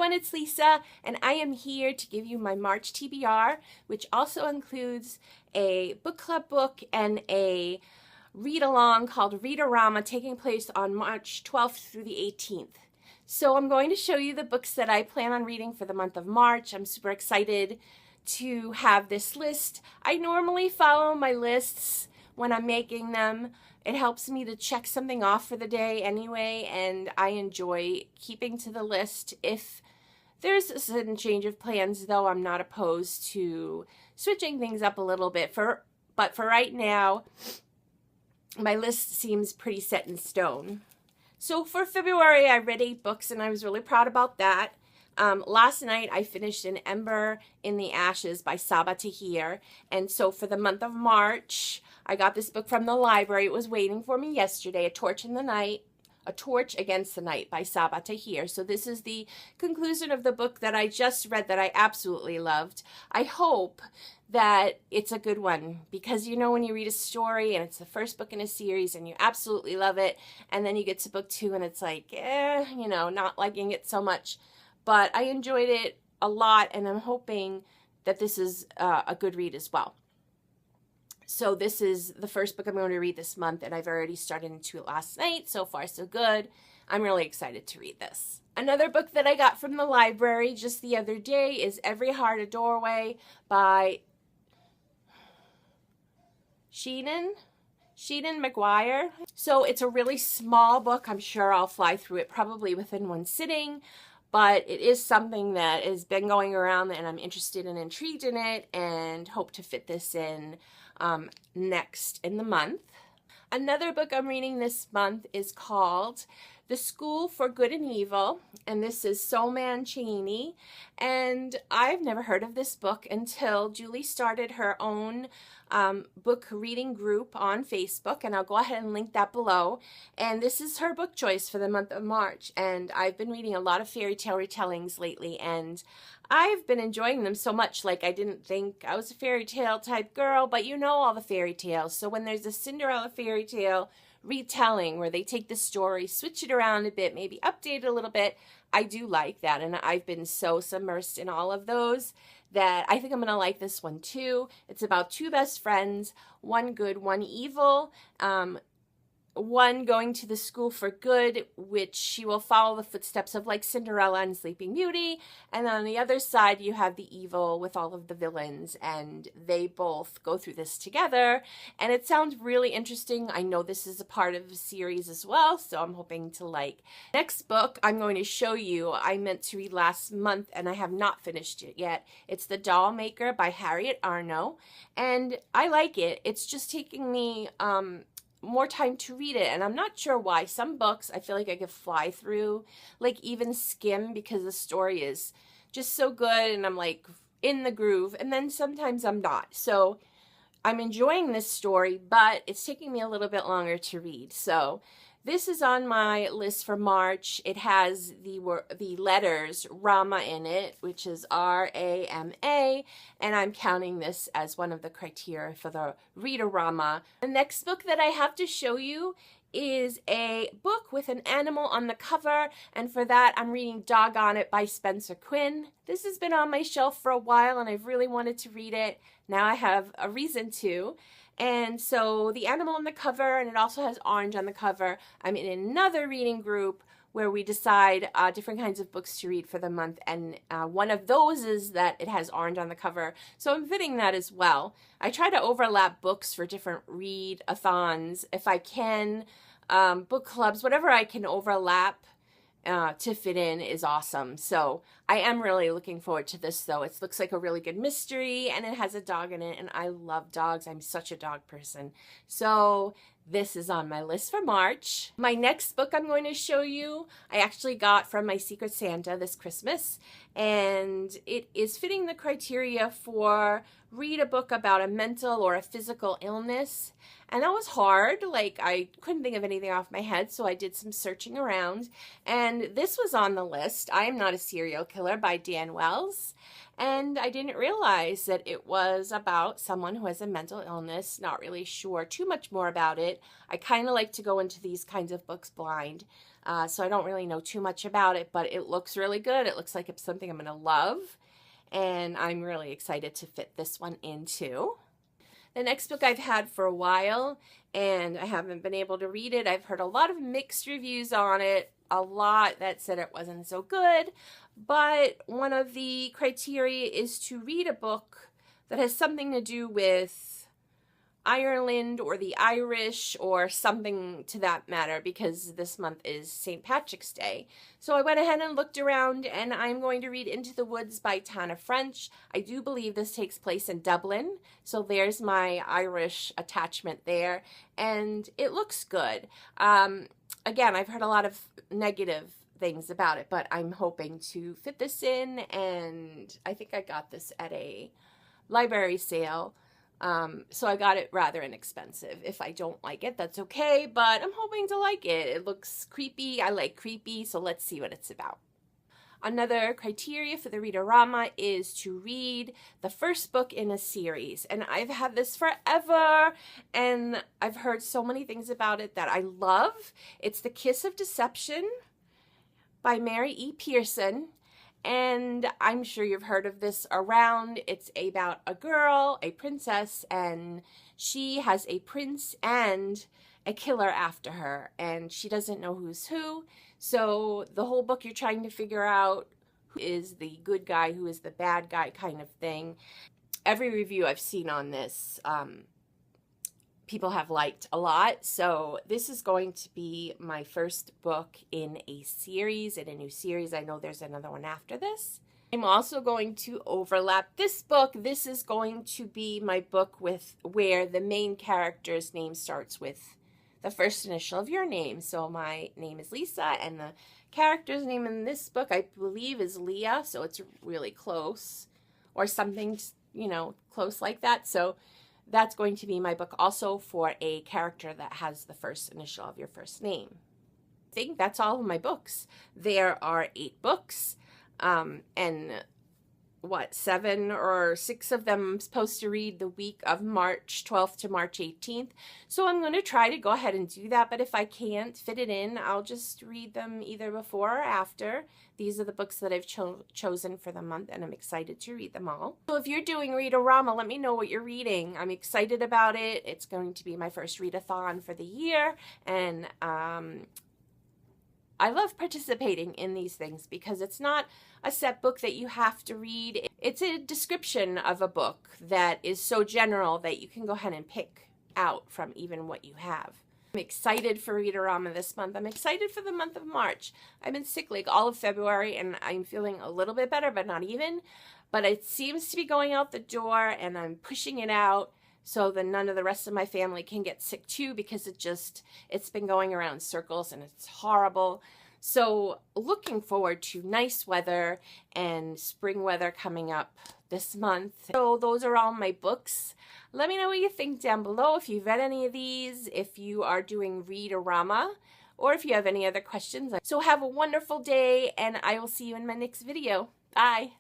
everyone, it's Lisa, and I am here to give you my March TBR, which also includes a book club book and a read-along called Read-O-Rama taking place on March 12th through the 18th. So I'm going to show you the books that I plan on reading for the month of March. I'm super excited to have this list. I normally follow my lists when I'm making them. It helps me to check something off for the day anyway, and I enjoy keeping to the list. If there's a sudden change of plans, though, I'm not opposed to switching things up a little bit. But for right now, my list seems pretty set in stone. So for February, I read 8 books, and I was really proud about that. Last night, I finished An Ember in the Ashes by Sabaa Tahir. And so for the month of March, I got this book from the library. It was waiting for me yesterday, A Torch Against the Night by Sabaa Tahir. So this is the conclusion of the book that I just read that I absolutely loved. I hope that it's a good one, because you know when you read a story and it's the first book in a series and you absolutely love it, and then you get to book 2 and it's like, not liking it so much. But I enjoyed it a lot, and I'm hoping that this is a good read as well. So this is the first book I'm going to read this month, and I've already started into it last night. So far, so good. I'm really excited to read this. Another book that I got from the library just the other day is Every Heart a Doorway by Seanan McGuire. So it's a really small book. I'm sure I'll fly through it probably within one sitting. But it is something that has been going around, and I'm interested and intrigued in it, and hope to fit this in next in the month. Another book I'm reading this month is called The School for Good and Evil, and this is Soman Chainini. And I've never heard of this book until Julie started her own book reading group on Facebook, and I'll go ahead and link that below. And this is her book choice for the month of March, and I've been reading a lot of fairy tale retellings lately, and I've been enjoying them so much. Like, I didn't think I was a fairy tale type girl, but you know all the fairy tales. So when there's a Cinderella fairy tale retelling where they take the story, switch it around a bit, maybe update it a little bit, I do like that. And I've been so submersed in all of those that I think I'm going to like this one too. It's about 2 best friends, one good, one evil. One going to the school for good, which she will follow the footsteps of, like Cinderella and Sleeping Beauty. And on the other side, you have the evil with all of the villains, and they both go through this together. And it sounds really interesting. I know this is a part of the series as well, so I'm hoping to like. Next book I'm going to show you, I meant to read last month, and I have not finished it yet. It's The Dollmaker by Harriet Arnow, and I like it. It's just taking me more time to read it, and I'm not sure why. Some books I feel like I could fly through, like even skim, because the story is just so good and I'm like in the groove, and then sometimes I'm not. So I'm enjoying this story, but it's taking me a little bit longer to read. So this is on my list for March. It has the letters Rama in it, which is R-A-M-A, and I'm counting this as one of the criteria for the Read-O-Rama. The next book that I have to show you is a book with an animal on the cover, and for that I'm reading Doggone It by Spencer Quinn. This has been on my shelf for a while, and I've really wanted to read it. Now I have a reason to. And so the animal on the cover, and it also has orange on the cover. I'm in another reading group where we decide different kinds of books to read for the month, and one of those is that it has orange on the cover. So I'm fitting that as well. I try to overlap books for different read-a-thons if I can. Book clubs, whatever I can overlap to fit in is awesome. So I am really looking forward to this, though. It looks like a really good mystery, and it has a dog in it, and I love dogs. I'm such a dog person. So this is on my list for March. My next book I'm going to show you, I actually got from my Secret Santa this Christmas, and it is fitting the criteria for read a book about a mental or a physical illness. And that was hard. Like, I couldn't think of anything off my head, so I did some searching around. And this was on the list, I Am Not a Serial Killer by Dan Wells. And I didn't realize that it was about someone who has a mental illness. Not really sure too much more about it. I kind of like to go into these kinds of books blind. so I don't really know too much about it, but it looks really good. It looks like it's something I'm going to love, and I'm really excited to fit this one in too. The next book I've had for a while, and I haven't been able to read it. I've heard a lot of mixed reviews on it, a lot that said it wasn't so good, but one of the criteria is to read a book that has something to do with Ireland or the Irish or something to that matter, because this month is St. Patrick's Day. So I went ahead and looked around, and I'm going to read Into the Woods by Tana French. I do believe this takes place in Dublin, so there's my Irish attachment there, and it looks good. Again, I've heard a lot of negative things about it, but I'm hoping to fit this in, and I think I got this at a library sale. So I got it rather inexpensive. If I don't like it, that's okay, but I'm hoping to like it. It looks creepy. I like creepy, so let's see what it's about. Another criteria for the Read-O-Rama is to read the first book in a series, and I've had this forever, and I've heard so many things about it that I love. It's The Kiss of Deception by Mary E. Pearson. And I'm sure you've heard of this around. It's about a girl, a princess, and she has a prince and a killer after her, and she doesn't know who's who. So the whole book you're trying to figure out who is the good guy, who is the bad guy kind of thing. Every review I've seen on this, people have liked a lot. So this is going to be my first book in a series, in a new series. I know there's another one after this. I'm also going to overlap this book. This is going to be my book where the main character's name starts with the first initial of your name. So my name is Lisa, and the character's name in this book, I believe, is Leah. So it's really close, or something, you know, close like that. So that's going to be my book also for a character that has the first initial of your first name. I think that's all of my books. There are 8 books, and 7 or 6 of them I'm supposed to read the week of March 12th to March 18th. So I'm going to try to go ahead and do that, but if I can't fit it in, I'll just read them either before or after. These are the books that I've chosen for the month, and I'm excited to read them all. So if you're doing Read-O-Rama, let me know what you're reading. I'm excited about it. It's going to be my first readathon for the year, and I love participating in these things because it's not a set book that you have to read. It's a description of a book that is so general that you can go ahead and pick out from even what you have. I'm excited for Read-O-Rama this month. I'm excited for the month of March. I've been sick like all of February, and I'm feeling a little bit better, but not even. But it seems to be going out the door, and I'm pushing it out so that none of the rest of my family can get sick too, because it's been going around in circles and it's horrible. So looking forward to nice weather and spring weather coming up this month. So those are all my books. Let me know what you think down below, if you've read any of these, if you are doing Read-O-Rama, or if you have any other questions. So have a wonderful day, and I will see you in my next video. Bye.